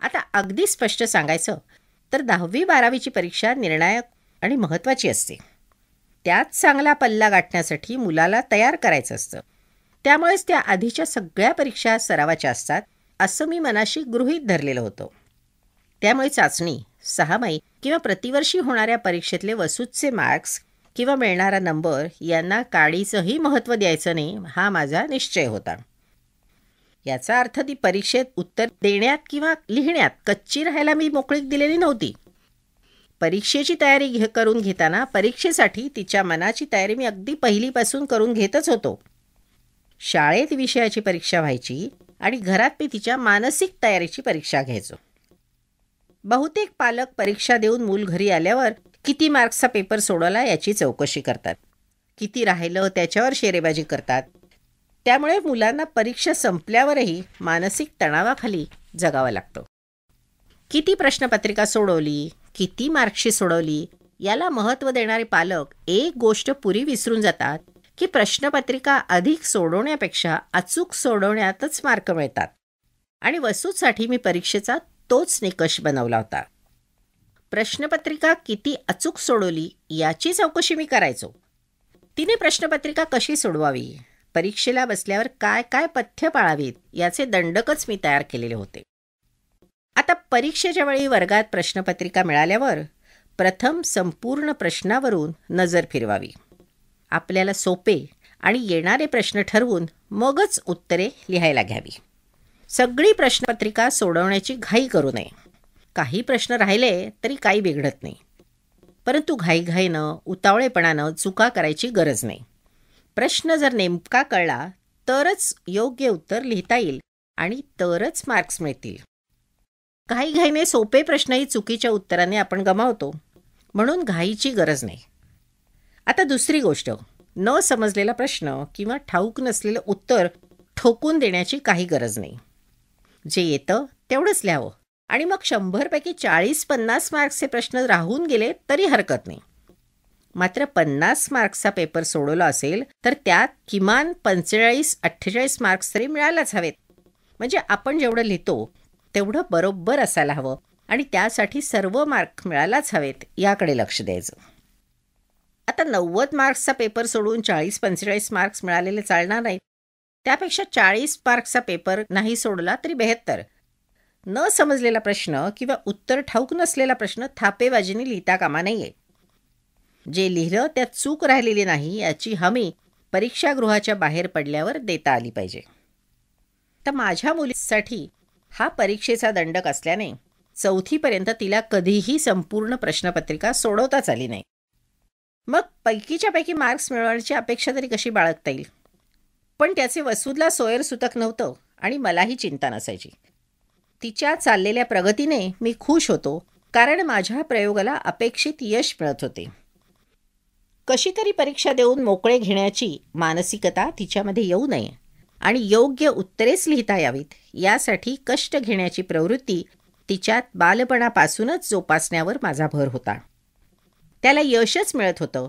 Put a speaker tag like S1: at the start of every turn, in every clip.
S1: आता अगदी स्पष्ट सांगायचं तर 10वी-12वीची परीक्षा निर्णायक आणि महत्त्वाची असते. त्यात चांगला पल्ला गाठण्यासाठी मुलाला तयार करायचं असतं. त्यामुळेच त्या आधीच्या सगळ्या परीक्षा सरावाच्या असतात असं मी मनाशी गृहीत धरलेलं होतं. त्यामुळे चाचणी, सहामाही किंवा प्रतिवर्षी होणाऱ्या परीक्षेतले वसूचे मार्क्स किंवा मिळणारा नंबर यांना काडीचंही महत्त्व द्यायचं नाही हा माझा निश्चय होता. याचा अर्थ ती परीक्षेत उत्तर देण्यात किंवा लिहिण्यात कच्ची राहायला मी मोकळीक दिलेली नव्हती. परीक्षेची तयारी करून घेताना परीक्षेसाठी तिच्या मनाची तयारी मी अगदी पहिलीपासून करून घेतच होतो. शाळेत विषयाची परीक्षा व्हायची आणि घरात मी तिच्या मानसिक तयारीची परीक्षा घ्यायचो. बहुतेक पालक परीक्षा देऊन मूल घरी आल्यावर किती मार्क्सचा पेपर सोडवला याची चौकशी करतात, किती राहिलं त्याच्यावर शेरेबाजी करतात. त्यामुळे मुलांना परीक्षा संपल्यावरही मानसिक तणावाखाली जगावं लागतं. किती प्रश्नपत्रिका सोडवली, किती मार्क्सची सोडवली याला महत्त्व देणारे पालक एक गोष्ट पुरी विसरून जातात की प्रश्नपत्रिका अधिक सोडवण्यापेक्षा अचूक सोडवण्यातच मार्क मिळतात. आणि वसूसाठी मी परीक्षेचा तोच निकष बनवला होता. प्रश्नपत्रिका किती अचूक सोडवली याची चौकशी मी करायचो. तिने प्रश्नपत्रिका कशी सोडवावी, परीक्षेला बसल्यावर काय काय पथ्य पाळावीत याचे दंडकच मी तयार केलेले होते. आता परीक्षेच्या वेळी वर्गात प्रश्नपत्रिका मिळाल्यावर प्रथम संपूर्ण प्रश्नावरून नजर फिरवावी. आपल्याला सोपे आणि येणारे प्रश्न ठरवून मगच उत्तरे लिहायला घ्यावी. सगळी प्रश्नपत्रिका सोडवण्याची घाई करू नये. काही प्रश्न राहिले तरी काही बिघडत नाही, परंतु घाईघाईनं उतावळेपणानं चुका करायची गरज नाही. प्रश्न जर नेमका कळला तरच योग्य उत्तर लिहिता येईल आणि तरच मार्क्स मिळतील. घाईघाईने सोपे प्रश्नही चुकीच्या उत्तराने आपण गमावतो, म्हणून घाईची गरज नाही. आता दुसरी गोष्ट, न समजलेला प्रश्न किंवा ठाऊक नसलेलं उत्तर ठोकून देण्याची काही गरज नाही. जे येतं तेवढंच लिहावं आणि मग 100पैकी 40-50 मार्क्सचे प्रश्न राहून गेले तरी हरकत नाही. मात्र 50 मार्क्सचा पेपर सोडवला असेल तर त्यात किमान 45-48 मार्क्स तरी मिळायलाच हवेत. म्हणजे आपण जेवढं लिहितो तेवढं बरोबर असायला हवं आणि त्यासाठी सर्व मार्क मिळायलाच हवेत याकडे लक्ष द्यायचं. आता 90 मार्क्सचा पेपर सोडून 40-45 मार्क्स मिळालेले चालणार नाहीत. त्यापेक्षा 40 मार्क्सचा पेपर नाही सोडला तरी बेहत्तर. न समजलेला प्रश्न किंवा उत्तर ठाऊक नसलेला प्रश्न थापेबाजीने लिहिता कामा नये. जे लिहिलं त्यात चूक राहिलेली नाही याची हमी परीक्षागृहाच्या बाहेर पडल्यावर देता आली पाहिजे. तर माझ्या मुलीसाठी हा परीक्षेचा दंडक असल्याने 4थीपर्यंत तिला कधीही संपूर्ण प्रश्नपत्रिका सोडवताच आली नाही. मग पैकीच्या पैकी मार्क्स मिळवण्याची अपेक्षा तरी कशी बाळगता येईल. पण त्याचे वसूदला सोयरसुतक नव्हतं आणि मलाही चिंता नसायची. तिच्या चाललेल्या प्रगतीने मी खुश होतो, कारण माझ्या प्रयोगाला अपेक्षित यश मिळत होते. कशी तरी परीक्षा देऊन मोकळे घेण्याची मानसिकता तिच्यामध्ये येऊ नये आणि योग्य उत्तरेच लिहिता यावीत यासाठी कष्ट घेण्याची प्रवृत्ती तिच्यात बालपणापासूनच जोपासण्यावर माझा भर होता. त्याला यशच मिळत होतं.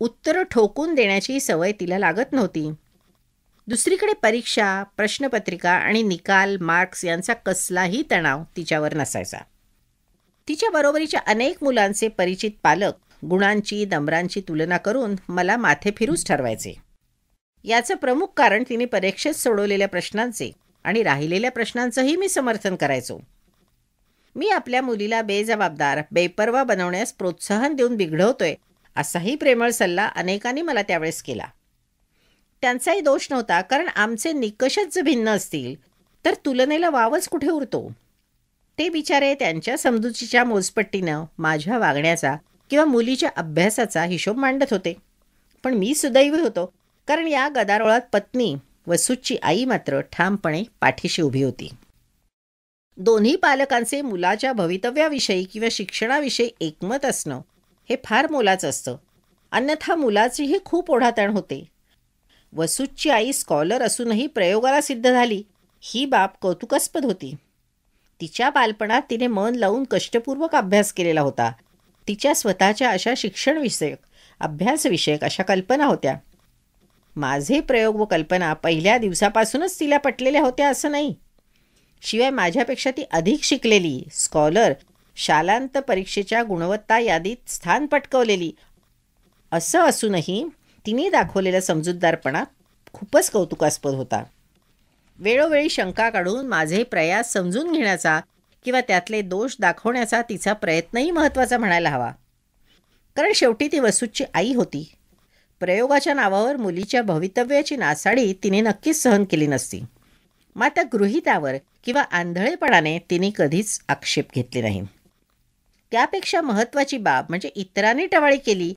S1: उत्तरं ठोकून देण्याची सवय तिला लागत नव्हती. दुसरीकडे परीक्षा, प्रश्नपत्रिका आणि निकाल, मार्क्स यांचा कसलाही तणाव तिच्यावर नसायचा. तिच्या बरोबरीच्या अनेक मुलांचे परिचित पालक गुणांची, नंबरांची तुलना करून मला माथे फिरूच ठरवायचे. याचं प्रमुख कारण तिने परीक्षेत सोडवलेल्या प्रश्नांचे आणि राहिलेल्या प्रश्नांचंही मी समर्थन करायचो. मी आपल्या मुलीला बेजबाबदार, बेपर्वा बनवण्यास प्रोत्साहन देऊन बिघडवतोय असाही प्रेमळ सल्ला अनेकांनी मला त्यावेळेस केला. त्यांचाही दोष नव्हता, कारण आमचे निकषच भिन्न असतील तर तुलनेला वावच कुठे उरतो. ते बिचारे त्यांच्या समजुतीच्या मोजपट्टीनं माझ्या वागण्याचा किंवा मुलीच्या अभ्यासाचा हिशोब मांडत होते. पण मी सुदैवी होतो, कारण या गदारोळात पत्नी वसूची आई मात्र ठामपणे पाठीशी उभी होती. दोन्ही पालकांचे मुलाच्या भवितव्याविषयी किंवा शिक्षणाविषयी एकमत असणं हे फार मोलाचं असतं, अन्यथा मुलाचीही खूप ओढाताण होते. वसूची आई स्कॉलर असूनही प्रयोगाला सिद्ध झाली ही बाब कौतुकास्पद होती. तिच्या बालपणात तिने मन लावून कष्टपूर्वक अभ्यास केलेला होता. तिच्या स्वतःच्या अशा शिक्षणविषयक, अभ्यासविषयक अशा कल्पना होत्या. माझे प्रयोग व कल्पना पहिल्या दिवसापासूनच तिला पटलेल्या होत्या असं नाही. शिवाय माझ्यापेक्षा ती अधिक शिकलेली, स्कॉलर, शालांत परीक्षेच्या गुणवत्ता यादीत स्थान पटकवलेली असं असूनही तिने दाखवलेला समजूतदारपणा खूपच कौतुकास्पद होता. वेळोवेळी शंका काढून माझे प्रयास समजून घेण्याचा किंवा त्यातले दोष दाखवण्याचा तिचा प्रयत्नही महत्त्वाचा म्हणायला हवा. कारण शेवटी ती वसूची आई होती. प्रयोगाच्या नावावर मुलीच्या भवितव्याची नासाडी तिने नक्कीच सहन केली नसती. मात्र गृहीतावर किंवा आंधळेपणाने तिने कधीच आक्षेप घेतले नाही. त्यापेक्षा महत्त्वाची बाब म्हणजे इतरांनी टवाळी केली,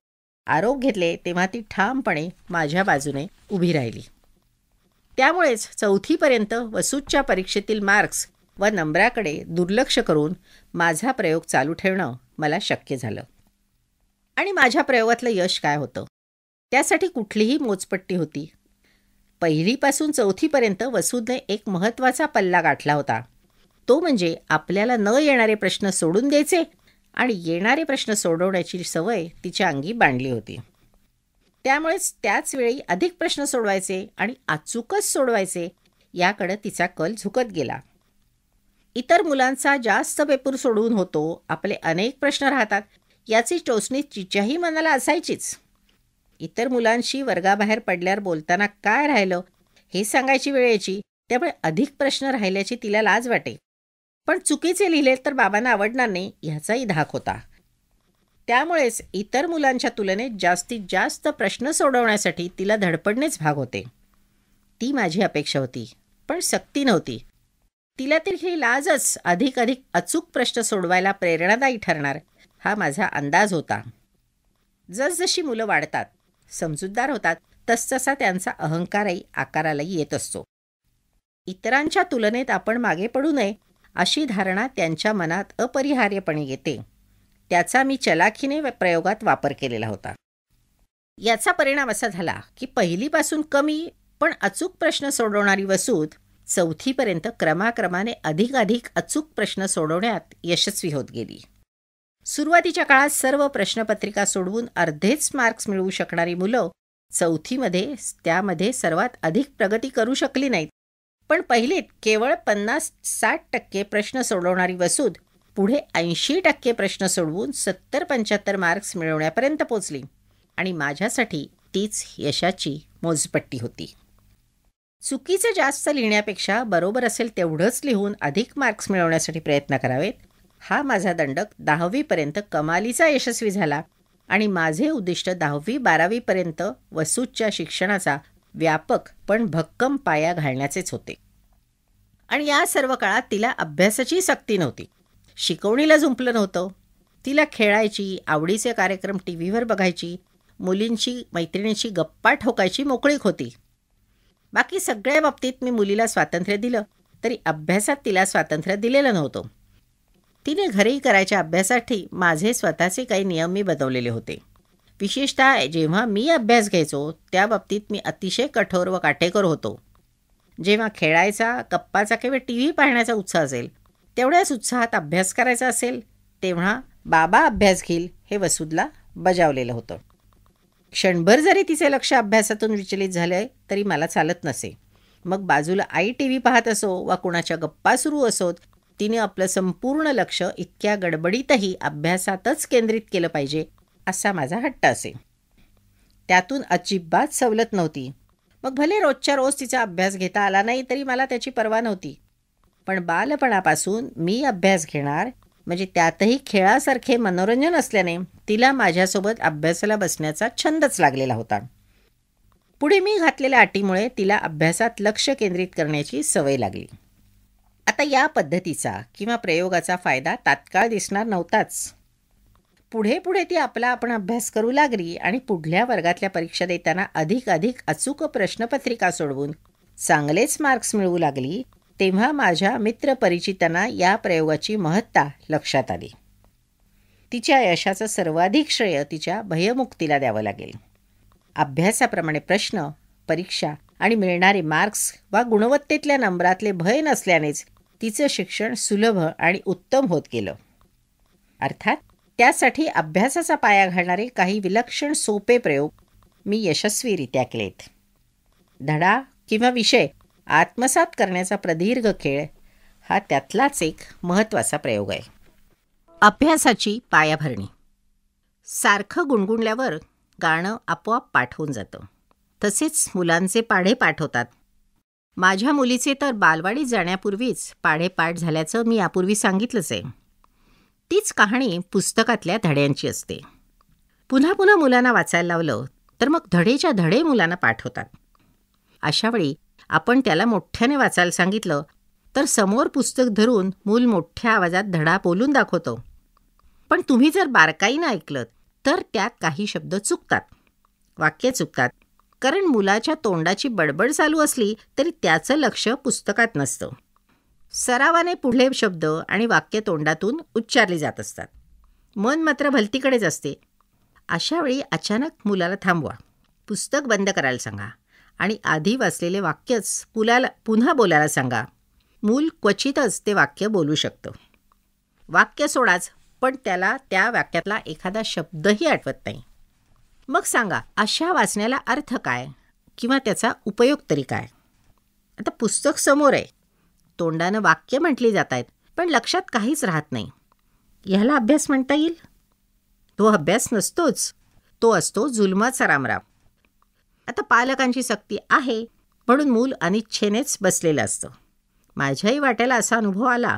S1: आरोप घेतले तेव्हा ती ठामपणे माझ्या बाजूने उभी राहिली. त्यामुळेच 4थीपर्यंत वसूच्या परीक्षेतील मार्क्स व नंबराकडे दुर्लक्ष करून माझा प्रयोग चालू ठेवणं मला शक्य झालं. आणि माझ्या प्रयोगातलं यश काय होतं? त्यासाठी कुठलीही मोजपट्टी होती. 1लीपासून 4थीपर्यंत वसूने एक महत्त्वाचा पल्ला गाठला होता. तो म्हणजे आपल्याला न येणारे प्रश्न सोडून द्यायचे आणि येणारे प्रश्न सोडवण्याची सवय तिच्या अंगी बांधली होती. त्यामुळेच त्याच वेळी अधिक प्रश्न सोडवायचे आणि अचूकच सोडवायचे याकडे तिचा कल झुकत गेला. इतर मुलांचा जास्त पेपर सोडवून होतो, आपले अनेक प्रश्न राहतात याची टोचणी तिच्याही मनाला असायचीच. इतर मुलांशी वर्गाबाहेर पडल्यावर बोलताना काय राहिलं हे सांगायची वेळ यायची, त्यामुळे अधिक प्रश्न राहिल्याची तिला लाज वाटे. पण चुकीचे लिहिले तर बाबांना आवडणार नाही ह्याचाही धाक होता. त्यामुळेच इतर मुलांच्या तुलनेत जास्तीत जास्त प्रश्न सोडवण्यासाठी तिला धडपडणेच भाग होते. ती माझी अपेक्षा होती, पण सक्ती नव्हती. तिला तरी ही लाजच अधिक अचूक प्रश्न सोडवायला प्रेरणादायी ठरणार हा माझा अंदाज होता. जसजशी मुलं वाढतात, समजूतदार होतात, तसतसा त्यांचा अहंकारही आकाराला येत असतो. इतरांच्या तुलनेत आपण मागे पडू नये अशी धारणा त्यांच्या मनात अपरिहार्यपणे येते. त्याचा मी चलाखीने प्रयोगात वापर केलेला होता. याचा परिणाम असा झाला की 1लीपासून कमी पण अचूक प्रश्न सोडवणारी वसूद 4थीपर्यंत क्रमाक्रमाने अधिक अचूक प्रश्न सोडवण्यात यशस्वी होत गेली. सुरुवातीच्या काळात सर्व प्रश्नपत्रिका सोडवून अर्धेच मार्क्स मिळवू शकणारी मुलं 4थीमध्ये त्यामध्ये सर्वात अधिक प्रगती करू शकली नाहीत. पण 1लीत केवळ 50-60% प्रश्न सोडवणारी वसूद पुढे 80% प्रश्न सोडवून 70-75 मार्क्स मिळवण्यापर्यंत पोचली आणि माझ्यासाठी तीच यशाची मोजपट्टी होती. चुकीचं जास्त लिहिण्यापेक्षा बरोबर असेल तेवढंच लिहून अधिक मार्क्स मिळवण्यासाठी प्रयत्न करावेत हा माझा दंडक 10वीपर्यंत कमालीचा यशस्वी झाला आणि माझे उद्दिष्ट 10वी-12वीपर्यंत वसूच्या शिक्षणाचा व्यापक पण भक्कम पाया घालण्याचेच होते. आणि या सर्व काळात तिला अभ्यासाची सक्ती नव्हती. शिकवणीला जुंपलं नव्हतं. तिला खेळायची, आवडीचे कार्यक्रम टीव्हीवर बघायची, मुलींची मैत्रिणींची गप्पा ठोकायची मोकळीक होती. बाकी सगळ्या बाबतीत मी मुलीला स्वातंत्र्य दिलं तरी अभ्यासात तिला स्वातंत्र्य दिलेलं नव्हतं. तिने घरी करायच्या अभ्यासासाठी माझे स्वतःचे काही नियम मी बनवलेले होते. विशेषतः जेव्हा मी अभ्यास घ्यायचो त्या बाबतीत मी अतिशय कठोर व काटेकोर होतो. जेव्हा खेळायचा, गप्पाचा किंवा टीव्ही पाहण्याचा उत्साह असेल तेवढ्याच उत्साहात अभ्यास करायचा असेल तेव्हा बाबा अभ्यास घेईल हे वसूदला बजावलेलं होतं. क्षणभर जरी तिचे लक्ष अभ्यासातून विचलित झाले तरी मला चालत नसे. मग बाजूला आई टीव्ही पाहत असो वा कुणाच्या गप्पा सुरू असोत, तिने आपलं संपूर्ण लक्ष इतक्या गडबडीतही अभ्यासातच केंद्रित केलं पाहिजे असा माझा हट्ट असे. त्यातून अजिबात सवलत नव्हती. मग भले रोजच्या रोज तिचा अभ्यास घेता आला नाही तरी मला त्याची पर्वा नव्हती. पण बालपणापासून मी अभ्यास घेणार म्हणजे त्यातही खेळासारखे मनोरंजन असल्याने तिला माझ्यासोबत अभ्यासाला बसण्याचा छंदच लागलेला होता. पुढे मी घातलेल्या अटीमुळे तिला अभ्यासात लक्ष केंद्रित करण्याची सवय लागली. आता या पद्धतीचा किंवा प्रयोगाचा फायदा तात्काळ दिसणार नव्हताच. पुढे पुढे ती आपला आपण अभ्यास करू लागली आणि पुढल्या वर्गातल्या परीक्षा देताना अधिक अचूक प्रश्नपत्रिका सोडवून चांगलेच मार्क्स मिळवू लागली. तेव्हा माझ्या मित्रपरिचितांना या प्रयोगाची महत्ता लक्षात आली. तिच्या यशाचं सर्वाधिक श्रेय तिच्या भयमुक्तीला द्यावं लागेल. अभ्यासाप्रमाणे प्रश्न, परीक्षा आणि मिळणारे मार्क्स वा गुणवत्तेतल्या नंबरातले भय नसल्यानेच तिचं शिक्षण सुलभ आणि उत्तम होत गेलं. अर्थात त्यासाठी अभ्यासाचा पाया घालणारे काही विलक्षण सोपे प्रयोग मी यशस्वीरित्या केलेत. धडा किंवा विषय आत्मसात करण्याचा प्रदीर्घ खेळ हा त्यातलाच एक महत्त्वाचा प्रयोग आहे. अभ्यासाची पायाभरणी. सारखं गुणगुणल्यावर गाणं आपोआप पाठ होऊन जातं. तसेच मुलांचे पाढे पाठ होतात. माझ्या मुलीचे तर बालवाडीत जाण्यापूर्वीच पाढे पाठ झाल्याचं मी यापूर्वी सांगितलंच आहे. तीच कहाणी पुस्तकातल्या धड्यांची असते. पुन्हा पुन्हा मुलांना वाचायला लावलं तर मग धडेच्या धडे मुलांना पाठ होतात. अशावेळी आपण त्याला मोठ्याने वाचायला सांगितलं तर समोर पुस्तक धरून मूल मोठ्या आवाजात धडा बोलून दाखवतो. पण तुम्ही जर बारकाईनं ऐकलं तर त्यात काही शब्द चुकतात, वाक्य चुकतात. कारण मुलाच्या तोंडाची बडबड चालू असली तरी त्याचं लक्ष पुस्तकात नसतं. सरावाने पुढले शब्द आणि वाक्य तोंडातून उच्चारली जात असतात. मन मात्र भलतीकडेच असते. अशावेळी अचानक मुलाला थांबवा, पुस्तक बंद करायला सांगा आणि आधी वाचलेले वाक्यच मुलाला पुन्हा बोलायला सांगा. मूल क्वचितच ते वाक्य बोलू शकतं. वाक्य सोडाच, पण त्याला त्या वाक्यातला एखादा शब्दही आठवत नाही. मग सांगा, अशा वाचण्याला अर्थ काय किंवा त्याचा उपयोग तरी काय? आता पुस्तक समोर आहे, तोंडानं वाक्य म्हटली जात आहेत, पण लक्षात काहीच राहत नाही. ह्याला अभ्यास म्हणता येईल? तो अभ्यास नसतोच, तो असतो जुलमाचा रामराम. आता पालकांची सक्ती आहे म्हणून मूल अनिच्छेनेच बसलेलं असतं. माझ्याही वाट्याला असा अनुभव आला.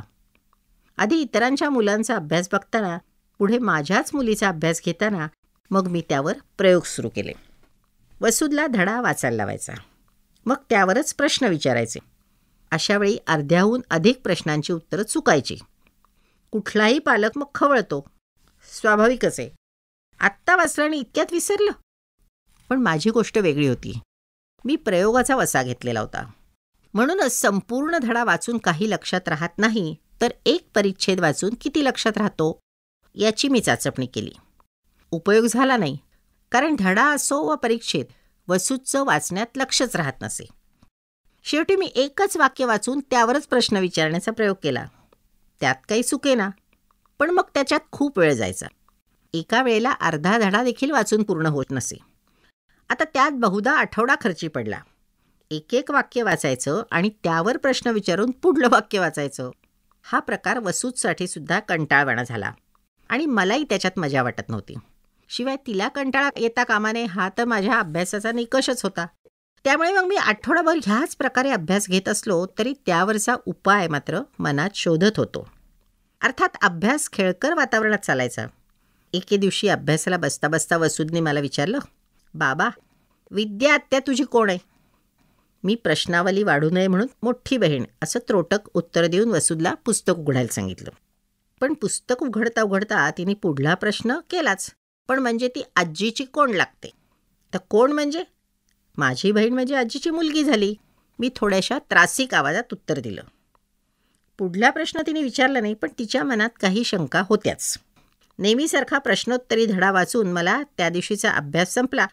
S1: आधी इतरांच्या मुलांचा अभ्यास बघताना, पुढे माझ्याच मुलीचा अभ्यास घेताना मग मी त्यावर प्रयोग सुरू केले. वसूदला धडा वाचायला लावायचा, मग त्यावरच प्रश्न विचारायचे. अशावेळी अर्ध्याहून अधिक प्रश्नांची उत्तरं चुकायची. कुठलाही पालक मग खवळतो, स्वाभाविकच आहे. आत्ता वाचलं आणि इतक्यात विसरलं. पण माझी गोष्ट वेगळी होती. मी प्रयोगाचा वसा घेतलेला होता. म्हणूनच संपूर्ण धडा वाचून काही लक्षात राहत नाही, तर एक परिच्छेद वाचून किती लक्षात राहतो याची मी चाचपणी केली. उपयोग झाला नाही, कारण धडा असो व परिच्छेद, वसूदचं वाचण्यात लक्षच राहत नसे. शेवटी मी एकच वाक्य वाचून त्यावरच प्रश्न विचारण्याचा प्रयोग केला. त्यात काही चुकेना, पण मग त्याच्यात खूप वेळ जायचा. एका वेळेला अर्धा धडा देखील वाचून पूर्ण होत नसे. आता त्यात बहुधा आठवडा खर्ची पडला. एक एक वाक्य वाचायचं आणि त्यावर प्रश्न विचारून पुढलं वाक्य वाचायचं. हा प्रकार वसूदसाठी सुद्धा कंटाळवाणा झाला आणि मलाही त्याच्यात मजा वाटत नव्हती. शिवाय तिला कंटाळा येता कामा नये, हा तर माझ्या अभ्यासाचा निकषच होता. त्यामुळे मग मी आठवडाभर ह्याच प्रकारे अभ्यास घेत असलो तरी त्यावरचा उपाय मात्र मनात शोधत होतो. अर्थात अभ्यास खेळकर वातावरणात चालायचा. एके दिवशी अभ्यासाला बसता बसता वसूदने मला विचारलं, बाबा, विद्या आत्या तुझी कोण आहे? मी प्रश्नावली वाढू नये म्हणून मोठी बहीण असं त्रोटक उत्तर देऊन वसूदला पुस्तक उघडायला सांगितलं. पण पुस्तक उघडता उघडता तिने पुढला प्रश्न केलाच. पण म्हणजे ती आजीची कोण लागते? तर कोण म्हणजे? माझी बहीण म्हणजे आजीची मुलगी झाली. मी थोड्याशा त्रासिक आवाजात उत्तर दिलं. पुढला प्रश्न तिने विचारला नाही, पण तिच्या मनात काही शंका होत्याच. नेहमीसारखा प्रश्नोत्तरी धडा वाचून मला त्या दिवशीचा अभ्यास संपला,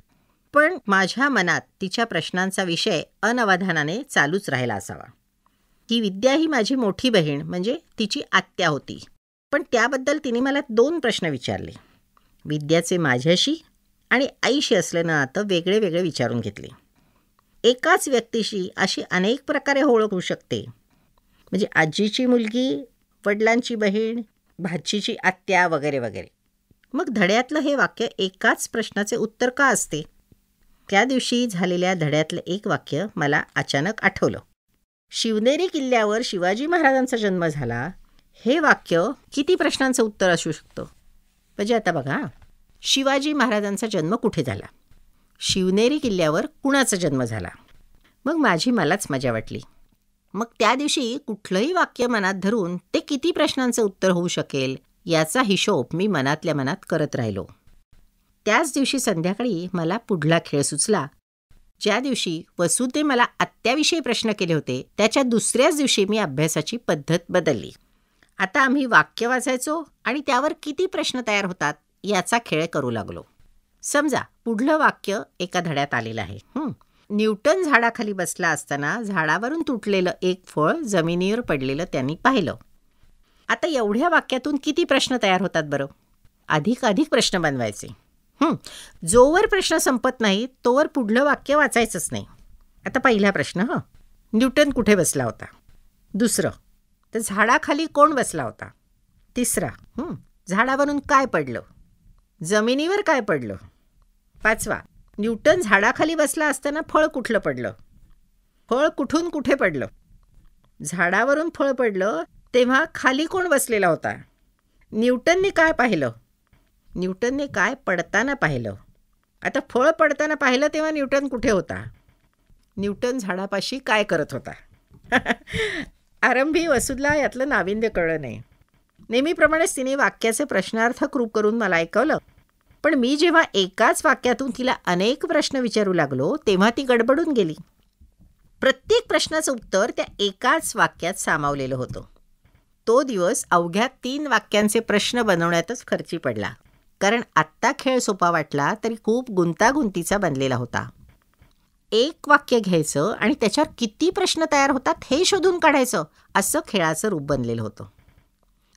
S1: पण माझ्या मनात तिच्या प्रश्नांचा विषय अनवधानाने चालूच राहिला असावा. ही विद्या ही माझी मोठी बहीण म्हणजे तिची आत्या होती, पण त्याबद्दल तिने मला 2 प्रश्न विचारले. विद्याचे माझ्याशी आणि आईशी असलेलं नातं वेगळे वेगळे विचारून घेतले. एकाच व्यक्तीशी अशी अनेक प्रकारे ओळख होऊ शकते, म्हणजे आजीची मुलगी, वडिलांची बहीण, भाचीची आत्या वगैरे वगैरे. मग धड्यातलं हे वाक्य एकाच प्रश्नाचे उत्तर का असते? त्या दिवशी झालेल्या धड्यातलं एक वाक्य मला अचानक आठवलं. शिवनेरी किल्ल्यावर शिवाजी महाराजांचा जन्म झाला, हे वाक्य किती प्रश्नांचं उत्तर असू शकतं? म्हणजे आता बघा, शिवाजी महाराजांचा जन्म कुठे झाला? शिवनेरी किल्ल्यावर कुणाचा जन्म झाला? मग माझी मलाच मजा वाटली. मग त्या दिवशी कुठलंही वाक्य मनात धरून ते किती प्रश्नांचं उत्तर होऊ शकेल याचा हिशोब मी मनातल्या मनात करत राहिलो. त्याच दिवशी संध्याकाळी मला पुढला खेळ सुचला. ज्या दिवशी वसूदने मला आत्याविषयी प्रश्न केले होते, त्याच्या दुसऱ्याच दिवशी मी अभ्यासाची पद्धत बदलली. आता आम्ही वाक्य वाचायचो आणि त्यावर किती प्रश्न तयार होतात याचा खेळ करू लागलो. समजा पुढलं वाक्य एका धड्यात आलेलं आहे. न्यूटन झाडाखाली बसला असताना झाडावरून तुटलेलं एक फळ जमिनीवर पडलेलं त्यांनी पाहिलं. आता एवढ्या वाक्यातून किती प्रश्न तयार होतात बरं? अधिक प्रश्न बनवायचे. जोवर प्रश्न संपत नाही तोवर पुढलं वाक्य वाचायचंच नाही. आता पहिला प्रश्न, न्यूटन कुठे बसला होता? दुसरं, तर झाडाखाली कोण बसला होता? तिसरा, झाडावरून काय पडलं? जमिनीवर काय पडलं? पाचवा, न्यूटन झाडाखाली बसला असताना फळ कुठलं पडलं? फळ कुठून कुठे पडलं? झाडावरून फळ पडलं तेव्हा खाली कोण बसलेला होता? न्यूटनने काय पाहिलं? न्यूटनने काय पडताना पाहिलं? आता फळ पडताना पाहिलं तेव्हा न्यूटन कुठे होता? न्यूटन झाडापाशी काय करत होता? आरंभी वसुदला यातलं नाविन्य कळलं नाही. नेहमीप्रमाणेच तिने वाक्याचे प्रश्नार्थक रूप करून मला ऐकवलं. पण मी जेव्हा एकाच वाक्यातून तिला अनेक प्रश्न विचारू लागलो तेव्हा ती गडबडून गेली. प्रत्येक प्रश्नाचं उत्तर त्या एकाच वाक्यात सामावलेलं होतं. तो दिवस अवघ्या 3 वाक्यांचे प्रश्न बनवण्यातच खर्ची पडला. कारण आत्ता खेळ सोपा वाटला तरी खूप गुंतागुंतीचा बनलेला होता. एक वाक्य घ्यायचं आणि त्याच्यावर किती प्रश्न तयार होतात हे शोधून काढायचं, असं खेळाचं रूप बनलेलं होतं.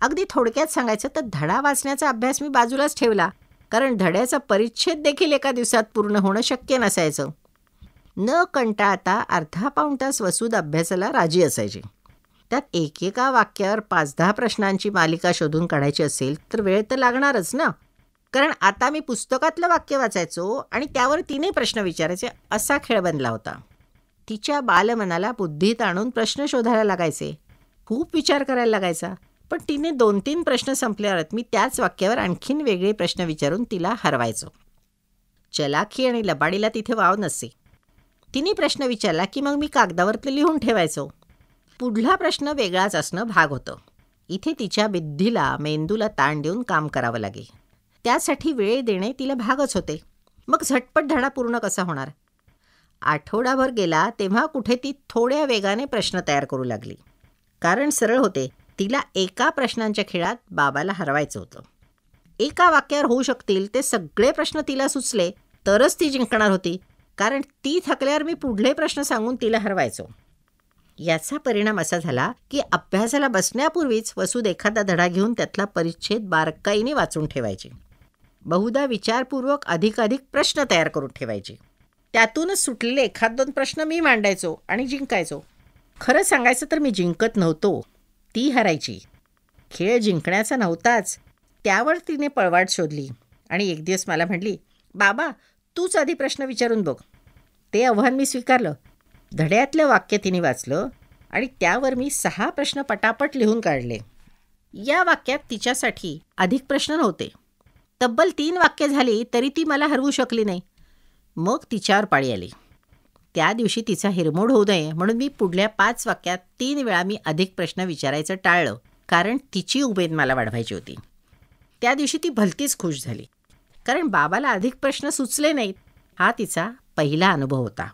S1: अगदी थोडक्यात सांगायचं तर धडा वाचण्याचा अभ्यास मी बाजूलाच ठेवला, कारण धड्याचा परिच्छेद देखील एका दिवसात पूर्ण होणं शक्य नसायचं. न कंटाळता अर्धा पाऊण तास वसूद अभ्यासाला राजी असायची. त्यात एकेका वाक्यावर 5-10 प्रश्नांची मालिका शोधून काढायची असेल तर वेळ तर लागणारच ना. कारण आता मी पुस्तकातलं वाक्य वाचायचो आणि त्यावर तिने प्रश्न विचारायचे, असा खेळ बनला होता. तिच्या बालमनाला बुद्धीत आणून प्रश्न शोधायला लागायचे. खूप विचार करायला लागायचा. पण तिने 2-3 प्रश्न संपल्यावर मी त्याच वाक्यावर आणखीन वेगळे प्रश्न विचारून तिला हरवायचो. चलाखी आणि लबाडीला तिथे वाव नसे. तिने प्रश्न विचारला की मग मी कागदावर ते लिहून ठेवायचो. पुढला प्रश्न वेगळाच असणं भाग होतं. इथे तिच्या बुद्धीला, मेंदूला ताण देऊन काम करावं लागे. त्यासाठी वेळ देणे तिला भागच होते. मग झटपट धडा पूर्ण कसा होणार? आठवडाभर गेला तेव्हा कुठे ती थोड्या वेगाने प्रश्न तयार करू लागली. कारण सरळ होते, तिला एका प्रश्नांच्या खेळात बाबाला हरवायचं होतं. एका वाक्यावर होऊ शकतील ते सगळे प्रश्न तिला सुचले तरच ती जिंकणार होती. कारण ती थकल्यावर मी पुढले प्रश्न सांगून तिला हरवायचो. याचा परिणाम असा झाला की अभ्यासाला बसण्यापूर्वीच वसूद एखादा धडा घेऊन त्यातला परिच्छेद बारकाईने वाचून ठेवायचे. बहुधा विचारपूर्वक अधिकाधिक प्रश्न तयार करून ठेवायचे. त्यातूनच सुटलेले 1-2 प्रश्न मी मांडायचो आणि जिंकायचो. खरं सांगायचं तर मी जिंकत नव्हतो, ती हरायची. खेळ जिंकण्याचा नव्हताच. त्यावर तिने पळवाट शोधली आणि एक दिवस मला म्हटली, बाबा तूच आधी प्रश्न विचारून बघ. ते आव्हान मी स्वीकारलं. धड्यातलं वाक्य तिने वाचलं आणि त्यावर मी 6 प्रश्न पटापट लिहून काढले. या वाक्यात तिच्यासाठी अधिक प्रश्न नव्हते. तब्बल 3 वाक्य झाली तरी ती मला हरवू शकली नाही. मग तिच्यावर पाळी आली. त्या दिवशी तिचा हिरमोड होऊ नये म्हणून मी पुढल्या 5 वाक्यात 3 वेळा मी अधिक प्रश्न विचारायचं टाळलं. कारण तिची उमेद मला वाढवायची होती. त्या दिवशी ती भलतीच खुश झाली. कारण बाबाला अधिक प्रश्न सुचले नाहीत. हा तिचा पहिला अनुभव होता.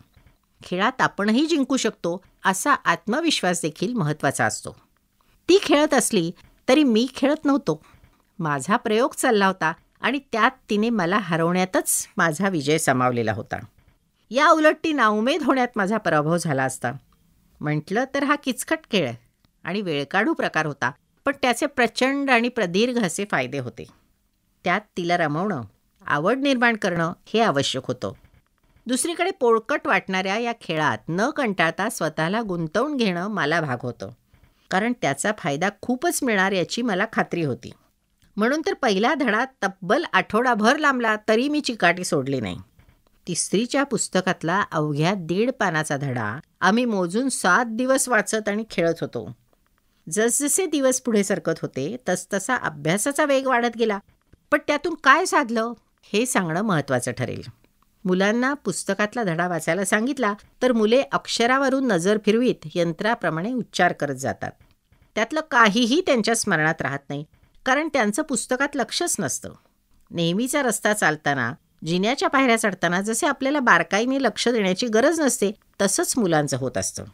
S1: खेळात आपणही जिंकू शकतो असा आत्मविश्वास देखील महत्त्वाचा असतो. ती खेळत असली तरी मी खेळत नव्हतो. माझा प्रयोग चालला होता आणि त्यात तिने मला हरवण्यातच माझा विजय समावलेला होता. या उलट ती नाउमेद होण्यात माझा पराभव झाला असता. म्हटलं तर हा किचकट खेळ आणि वेळकाढू प्रकार होता, पण त्याचे प्रचंड आणि प्रदीर्घ असे फायदे होते. त्यात तिला रमवणं, आवड निर्माण करणं हे आवश्यक होतं. दुसरीकडे पोळकट वाटणाऱ्या या खेळात न कंटाळता स्वतःला गुंतवून घेणं मला भाग होतं. कारण त्याचा फायदा खूपच मिळणार याची मला खात्री होती. म्हणून तर पहिला धडा तब्बल आठवडाभर लांबला तरी मी चिकाटी सोडली नाही. तिसरीच्या पुस्तकातला अवघ्या 1.5 पानाचा धडा आम्ही मोजून 7 दिवस वाचत आणि खेळत होतो. जसजसे दिवस पुढे सरकत होते तसतसा अभ्यासाचा वेग वाढत गेला. पण त्यातून काय साधलं हे सांगणं महत्त्वाचं ठरेल. मुलांना पुस्तकातला धडा वाचायला सांगितला तर मुले अक्षरावरून नजर फिरवीत यंत्राप्रमाणे उच्चार करत जातात. त्यातलं काहीही त्यांच्या स्मरणात राहत नाही, कारण त्यांचं पुस्तकात लक्षच नसतं. नेहमीचा रस्ता चालताना, जिन्याच्या पायऱ्या चढताना जसे आपल्याला बारकाईने लक्ष देण्याची गरज नसते तसंच मुलांचं होत असतं.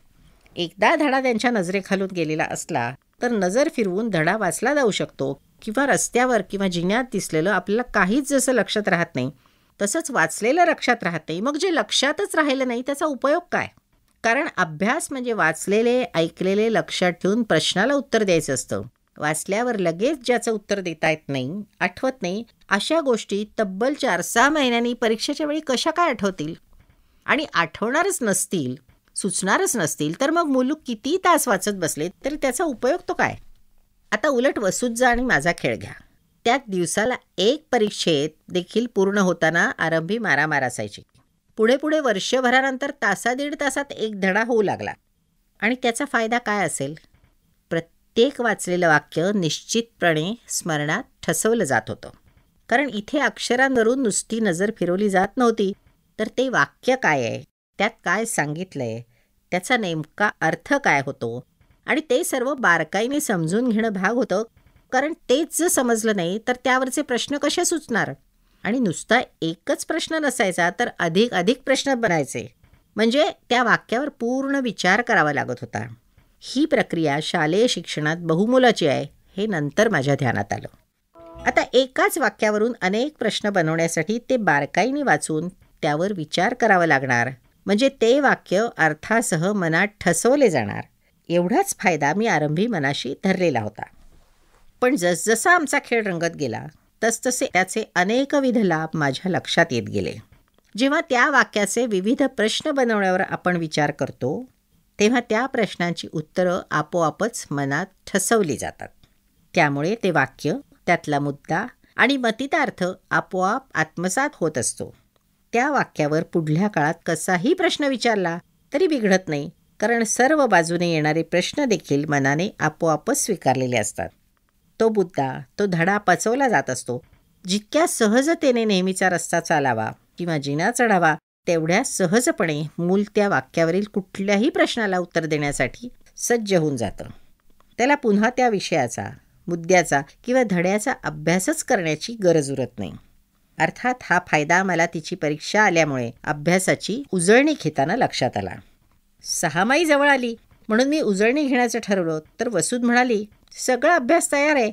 S1: एकदा धडा त्यांच्या नजरेखालून गेलेला असला तर नजर फिरवून धडा वाचला जाऊ शकतो. किंवा रस्त्यावर किंवा जिन्यात दिसलेलं आपल्याला काहीच जसं लक्षात राहत नाही तसंच वाचलेलं लक्षात राहत नाही. मग जे लक्षातच राहिलं नाही त्याचा उपयोग काय? कारण अभ्यास म्हणजे वाचलेले, ऐकलेले लक्षात ठेवून प्रश्नाला उत्तर द्यायचं असतं. वाचल्यावर लगेच ज्याचं उत्तर देता येत नाही, आठवत नाही, अशा गोष्टी तब्बल 4-6 महिन्यांनी परीक्षेच्या वेळी कशा काय आठवतील? आणि आठवणारच नसतील, सुचणारच नसतील तर मग मुलं किती तास वाचत बसले तरी त्याचा उपयोग तो काय. आता उलट वसूचा आणि माझा खेळ घ्या. त्यात दिवसाला एक परीक्षेत देखील पूर्ण होताना आरंभी मारामार असायची. पुढे पुढे वर्षभरानंतर तासा-दीड तासात एक धडा होऊ लागला. आणि त्याचा फायदा काय असेल? प्रत्येक वाचलेलं वाक्य निश्चितपणे स्मरणात ठसवलं जात होतं. कारण इथे अक्षरांवरून नुसती नजर फिरवली जात नव्हती, तर ते वाक्य काय आहे, त्यात काय सांगितलं आहे, त्याचा नेमका अर्थ काय होतो आणि ते सर्व बारकाईने समजून घेणं भाग होतं. कारण तेच जर समजलं नाही तर त्यावरचे प्रश्न कसे सुचणार. आणि नुसता एकच प्रश्न नसायचा तर अधिक अधिक प्रश्न बनायचे. म्हणजे त्या वाक्यावर पूर्ण विचार करावा लागत होता. ही प्रक्रिया शालेय शिक्षणात बहुमोलाची आहे हे नंतर माझ्या ध्यानात आलं. आता एकाच वाक्यावरून अनेक प्रश्न बनवण्यासाठी ते बारकाईने वाचून त्यावर विचार करावा लागणार. म्हणजे ते वाक्य अर्थासह मनात ठसवले जाणार. एवढाच फायदा मी आरंभी मनाशी धरलेला होता. पण जसजसा आमचा खेळ रंगत गेला तसतसे त्याचे अनेकविध लाभ माझ्या लक्षात येत गेले. जेव्हा त्या वाक्याचे विविध प्रश्न बनवण्यावर आपण विचार करतो तेव्हा त्या प्रश्नांची उत्तरं आपोआपच मनात ठसवली जातात. त्यामुळे ते वाक्य, त्यातला मुद्दा आणि मतितार्थ आपोआप आत्मसात होत असतो. त्या वाक्यावर पुढल्या काळात कसाही प्रश्न विचारला तरी बिघडत नाही. कारण सर्व बाजूने येणारे प्रश्न देखील मनाने आपोआपच स्वीकारलेले असतात. तो मुद्दा, तो धडा पचवला जात असतो. जितक्या सहजतेने नेहमीचा रस्ता चालावा किंवा जिना चढावा तेवढ्या सहजपणे मूल त्या वाक्यावरील कुठल्याही प्रश्नाला उत्तर देण्यासाठी सज्ज होऊन जातं. त्याला पुन्हा त्या विषयाचा, मुद्द्याचा किंवा धड्याचा अभ्यासच करण्याची गरज उरत नाही. अर्थात हा फायदा मला तिची परीक्षा आल्यामुळे अभ्यासाची उजळणी घेताना लक्षात आला. 6 माही जवळ आली म्हणून मी उजळणी घेण्याचं ठरवलं तर वसूद म्हणाली, सगळा अभ्यास तयार आहे.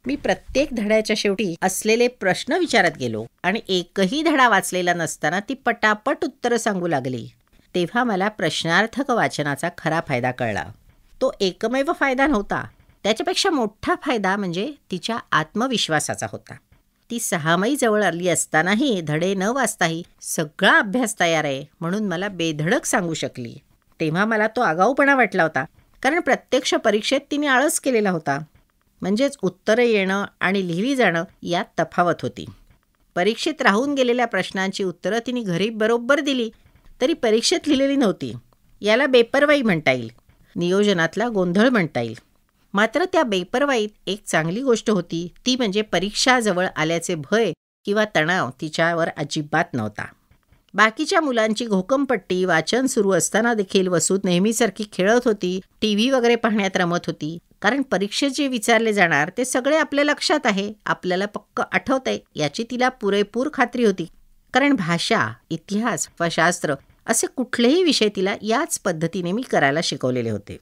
S1: मी प्रत्येक धड्याच्या शेवटी असलेले प्रश्न विचारत गेलो आणि एकही धडा वाचलेला नसताना ती पटापट उत्तरं सांगू लागली. तेव्हा मला प्रश्नार्थक वाचनाचा खरा फायदा कळला. तो एकमेव फायदा नव्हता. त्याच्यापेक्षा मोठा फायदा म्हणजे तिच्या आत्मविश्वासाचा होता. ती 6 माही जवळ आली असतानाही धडे न वाचताही सगळा अभ्यास तयार आहे म्हणून मला बेधडक सांगू शकली. तेव्हा मला तो आगाऊपणा वाटला होता. कारण प्रत्यक्ष परीक्षेत तिने आळस केलेला होता. म्हणजेच उत्तरं येणं आणि लिहिली जाणं यात तफावत होती. परीक्षेत राहून गेलेल्या प्रश्नांची उत्तरं तिने घरी बरोबर दिली तरी परीक्षेत लिहिलेली नव्हती. याला बेपर्वाई म्हणता येईल, नियोजनातला गोंधळ म्हणता येईल. मात्र त्या बेपर्वाईत एक चांगली गोष्ट होती, ती म्हणजे परीक्षा जवळ आल्याचे भय किंवा तणाव तिच्यावर अजिबात नव्हता. बाकीच्या मुलांची घोकमपट्टी वाचन सुरू असताना देखील वसूद नेहमीसारखी खेळत होती, टीव्ही वगैरे पाहण्यात रमत होती. कारण परीक्षेत जे विचारले जाणार ते सगळे आपल्या लक्षात आहे, आपल्याला पक्क आठवतंय याची तिला पुरेपूर खात्री होती. कारण भाषा, इतिहास व शास्त्र असे कुठलेही विषय तिला याच पद्धतीने मी करायला शिकवलेले होते.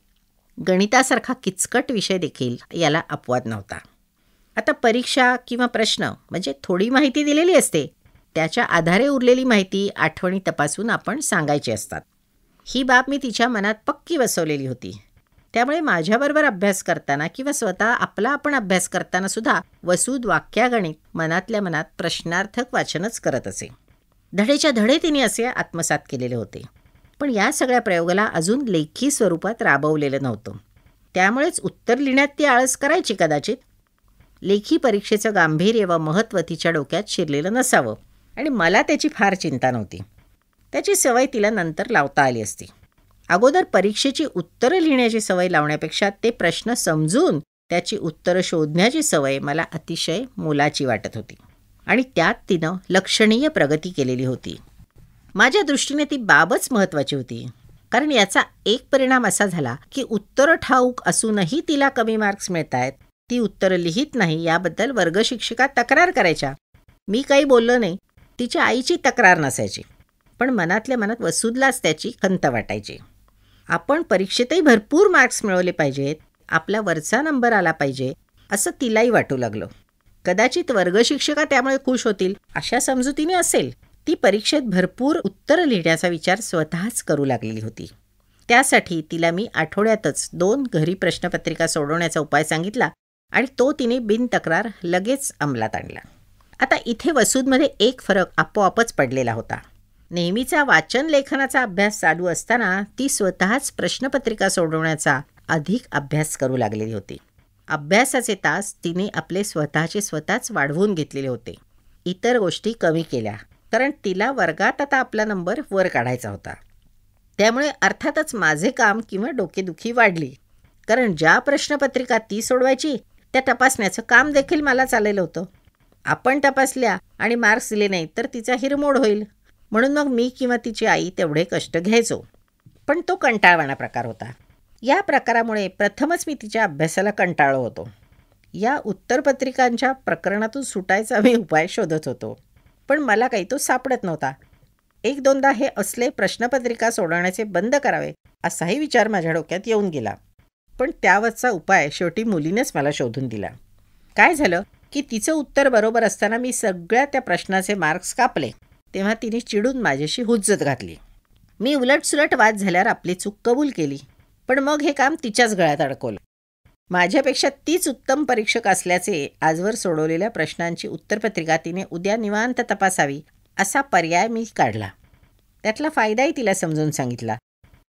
S1: गणितासारखा किचकट विषय देखील याला अपवाद नव्हता. आता परीक्षा किंवा प्रश्न म्हणजे थोडी माहिती दिलेली असते, त्याच्या आधारे उरलेली माहिती आठवणी तपासून आपण सांगायची असतात. ही बाब मी तिच्या मनात पक्की बसवलेली होती. त्यामुळे माझ्याबरोबर अभ्यास करताना किंवा स्वतः आपला आपण अभ्यास करताना सुद्धा वसूद वाक्यागणित मनातल्या मनात प्रश्नार्थक वाचनच करत असे. धडेच्या धडे तिने असे आत्मसात केलेले होते. पण या सगळ्या प्रयोगाला अजून लेखी स्वरूपात राबवलेलं नव्हतं. त्यामुळेच उत्तर लिहिण्यात ती आळस करायची कदाचित. लेखी परीक्षेचं गांभीर्य व महत्त्व तिच्या डोक्यात शिरलेलं नसावं आणि मला त्याची फार चिंता नव्हती. त्याची सवय तिला नंतर लावता आली असती. अगोदर परीक्षेची उत्तरं लिहिण्याची सवय लावण्यापेक्षा ते प्रश्न समजून त्याची उत्तरं शोधण्याची सवय मला अतिशय मोलाची वाटत होती. आणि त्यात तिनं लक्षणीय प्रगती केलेली होती. माझ्या दृष्टीने ती बाबच महत्त्वाची होती. कारण याचा एक परिणाम असा झाला की उत्तरं ठाऊक असूनही तिला कमी मार्क्स मिळत आहेत. ती उत्तरं लिहित नाही याबद्दल वर्गशिक्षिका तक्रार करायच्या. मी काही बोललो नाही. तिच्या आईची तक्रार नसायची. पण मनातल्या मनात वसूदलाच त्याची खंत वाटायची. आपण परीक्षेतही भरपूर मार्क्स मिळवले पाहिजेत, आपला वरचा नंबर आला पाहिजे असं तिलाही वाटू लागलं. कदाचित वर्गशिक्षिका त्यामुळे खुश होतील अशा समजुतीने असेल. ती परीक्षेत भरपूर उत्तरं लिहिण्याचा विचार स्वतःच करू लागलेली होती. त्यासाठी तिला मी आठवड्यातच 2 घरी प्रश्नपत्रिका सोडवण्याचा उपाय सांगितला आणि तो तिने बिनतक्रार लगेच अंमलात आणला. आता इथे वसूदमध्ये एक फरक आपोआपच पडलेला होता. नेहमीचा वाचन लेखनाचा अभ्यास चालू असताना ती स्वतःच प्रश्नपत्रिका सोडवण्याचा अधिक अभ्यास करू लागलेली होती. अभ्यासाचे तास तिने आपले स्वतःच वाढवून घेतलेले होते. इतर गोष्टी कमी केल्या, कारण तिला वर्गात आता आपला नंबर वर काढायचा होता. त्यामुळे अर्थातच माझे काम किंवा डोकेदुखी वाढली, कारण ज्या प्रश्नपत्रिका ती सोडवायची त्या तपासण्याचं काम देखील मला चाललेलं होतं. आपण तपासल्या आणि मार्क्स दिले नाही तर तिचा हिरमोड होईल, म्हणून मग मी किंवा तिची आई तेवढे कष्ट घ्यायचो. पण तो कंटाळवाणा प्रकार होता. या प्रकारामुळे प्रथमच मी तिच्या अभ्यासाला कंटाळलो होतो. या उत्तरपत्रिकांच्या प्रकरणातून सुटायचा मी उपाय शोधत होतो, पण मला काही तो सापडत नव्हता. एक दोनदा हे असले प्रश्नपत्रिका सोडवण्याचे बंद करावे असाही विचार माझ्या डोक्यात येऊन गेला, पण त्यावरचा उपाय शेवटी मुलीनेच मला शोधून दिला. काय झालं की तिचं उत्तर बरोबर असताना मी सगळ्या त्या प्रश्नाचे मार्क्स कापले, तेव्हा तिने चिडून माझ्याशी हुज्जत घातली. मी उलटसुलट वाद झाल्यावर आपली चूक कबूल केली, पण मग हे काम तिच्याच गळ्यात अडकवलं. माझ्यापेक्षा तीच उत्तम परीक्षक असल्याचे आजवर सोडवलेल्या प्रश्नांची उत्तरपत्रिका तिने उद्या निवांत तपासावी असा पर्याय मी काढला. त्यातला फायदाही तिला समजून सांगितला.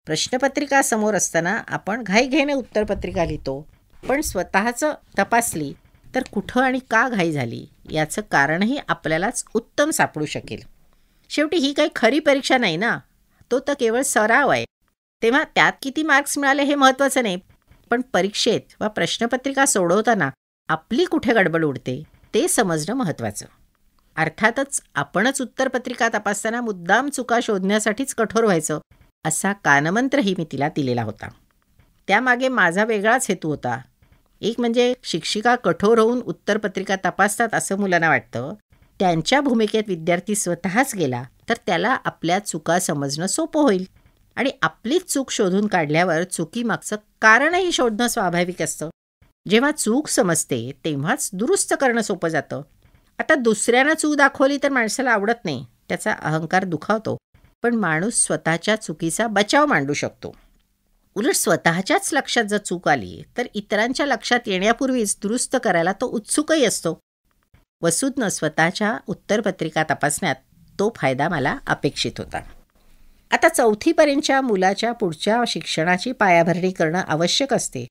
S1: प्रश्नपत्रिका समोर असताना आपण घाईघाईने उत्तरपत्रिका लिहितो, पण स्वतःचं तपासली तर कुठं आणि का घाई झाली याचं कारणही आपल्यालाच उत्तम सापडू शकेल. शेवटी ही काही खरी परीक्षा नाही ना, तो तर केवळ सराव आहे. तेव्हा त्यात किती मार्क्स मिळाले हे महत्त्वाचं नाही, पण परीक्षेत वा प्रश्नपत्रिका सोडवताना आपली कुठे गडबड उडते ते समजणं महत्त्वाचं. अर्थातच आपणच उत्तरपत्रिका तपासताना मुद्दाम चुका शोधण्यासाठीच कठोर व्हायचं असा कानमंत्रही मी तिला दिलेला होता. त्यामागे माझा वेगळाच हेतू होता. एक म्हणजे शिक्षिका कठोर होऊन उत्तरपत्रिका तपासतात असं मुलांना वाटतं. त्यांच्या भूमिकेत विद्यार्थी स्वतःच गेला तर त्याला आपल्या चुका समजणं सोपं होईल, आणि आपलीच चूक शोधून काढल्यावर चुकीमागचं कारणही शोधणं स्वाभाविक असतं. जेव्हा चूक समजते तेव्हाच दुरुस्त करणं सोपं जातं. आता दुसऱ्यानं चूक दाखवली तर माणसाला आवडत नाही, त्याचा अहंकार दुखावतो, पण माणूस स्वतःच्या चुकीचा बचाव मांडू शकतो. उलट स्वतःच्याच लक्षात जर चूक आली तर इतरांच्या लक्षात येण्यापूर्वीच दुरुस्त करायला तो उत्सुकही असतो. वसूदनं स्वतःच्या उत्तरपत्रिका तपासण्यात तो फायदा मला अपेक्षित होता. आता 4थीपर्यंतच्या मुलाच्या पुढच्या शिक्षणाची पायाभरणी करणं आवश्यक असते.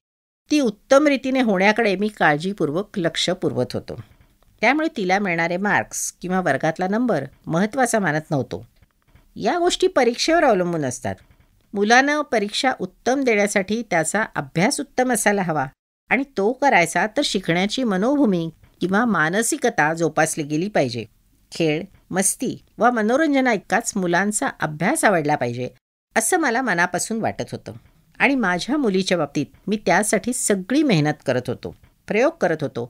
S1: ती उत्तम रीतीने होण्याकडे मी काळजीपूर्वक लक्ष पुरवत होतो. त्यामुळे तिला मिळणारे मार्क्स किंवा वर्गातला नंबर महत्त्वाचा मानत नव्हतो. या गोष्टी परीक्षेवर अवलंबून असतात. मुलानं परीक्षा उत्तम देण्यासाठी त्याचा अभ्यास उत्तम असायला हवा, आणि तो करायचा तर शिकण्याची मनोभूमी किंवा मानसिकता जोपासली गेली पाहिजे. खेळ, मस्ती व मनोरंजना इतकाच मुलांचा अभ्यास आवडला पाहिजे असं मला मनापासून वाटत होतं. आणि माझ्या मुलीच्या बाबतीत मी त्यासाठी सगळी मेहनत करत होतो, प्रयोग करत होतो.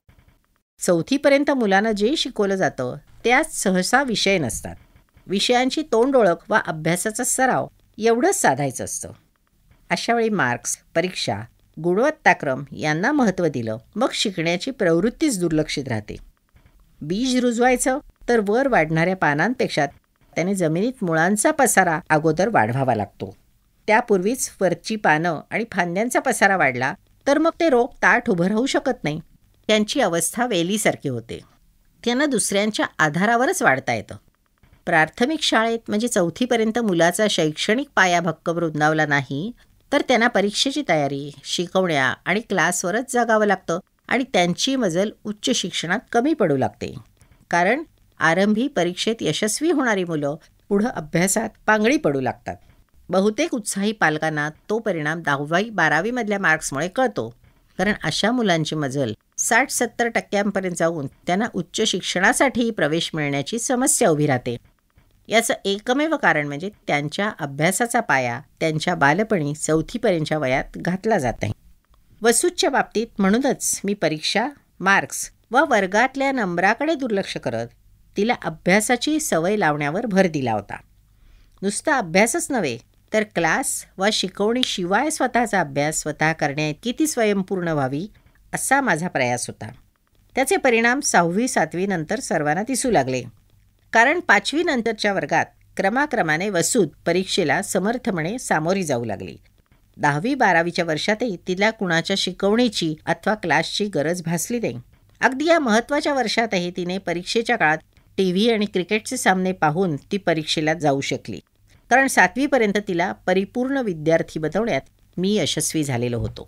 S1: 4थीपर्यंत मुलांना जे शिकवलं जातं त्यात सहसा विषय नसतात. विषयांची तोंड ओळख वा अभ्यासाचा सराव एवढंच साधायचं असतं. अशावेळी मार्क्स, परीक्षा, गुणवत्ताक्रम यांना महत्त्व दिलं, मग शिकण्याची प्रवृत्तीच दुर्लक्षित राहते. बीज रुजवायचं तर वर वाढणाऱ्या पानांपेक्षा त्याने जमिनीत मुळांचा पसारा अगोदर वाढवावा लागतो. त्यापूर्वीच वरची पानं आणि फांद्यांचा पसारा वाढला तर मग ते रोप ताठ उभं राहू शकत नाही. त्यांची अवस्था वेलीसारखी होते. त्यांना दुसऱ्यांच्या आधारावरच वाढता येतं. प्राथमिक शाळेत म्हणजे 4थीपर्यंत मुलाचा शैक्षणिक पाया भक्कम रुंदावला नाही तर त्यांना परीक्षेची तयारी, शिकवण्या आणि क्लासवरच जगावं लागतं, आणि त्यांची मजल उच्च शिक्षणात कमी पडू लागते. कारण आरंभी परीक्षेत यशस्वी होणारी मुलं पुढं अभ्यासात पांगळी पडू लागतात. बहुतेक उत्साही पालकांना तो परिणाम 10वी-12वीमधल्या मार्क्समुळे कळतो, कारण अशा मुलांची मजल 60-70% जाऊन त्यांना उच्च शिक्षणासाठीही प्रवेश मिळण्याची समस्या उभी राहते. याचं एकमेव कारण म्हणजे त्यांच्या अभ्यासाचा पाया त्यांच्या बालपणी 4थीपर्यंतच्या वयात घातला जात आहे. वसूदच्या बाबतीत म्हणूनच मी परीक्षा, मार्क्स व वर्गातल्या नंबराकडे दुर्लक्ष करत तिला अभ्यासाची सवय लावण्यावर भर दिला होता. नुसता अभ्यासच नव्हे तर क्लास व शिकवणीशिवाय स्वतःचा अभ्यास स्वतः करण्याइतकी ती स्वयंपूर्ण व्हावी असा माझा प्रयास होता. त्याचे परिणाम 6वी-7वी नंतर सर्वांना दिसू लागले. कारण 5वी नंतरच्या वर्गात क्रमाक्रमाने वसूद परीक्षेला समर्थपणे सामोरी जाऊ लागली. 10वी-12वीच्या वर्षातही तिला कुणाच्या शिकवणीची अथवा क्लासची गरज भासली नाही. अगदी या महत्त्वाच्या वर्षातही तिने परीक्षेच्या काळात TV आणि क्रिकेटचे सामने पाहून ती परीक्षेला जाऊ शकली. कारण 7वी पर्यंत तिला परिपूर्ण विद्यार्थी बनवण्यात मी यशस्वी झालेलो होतो.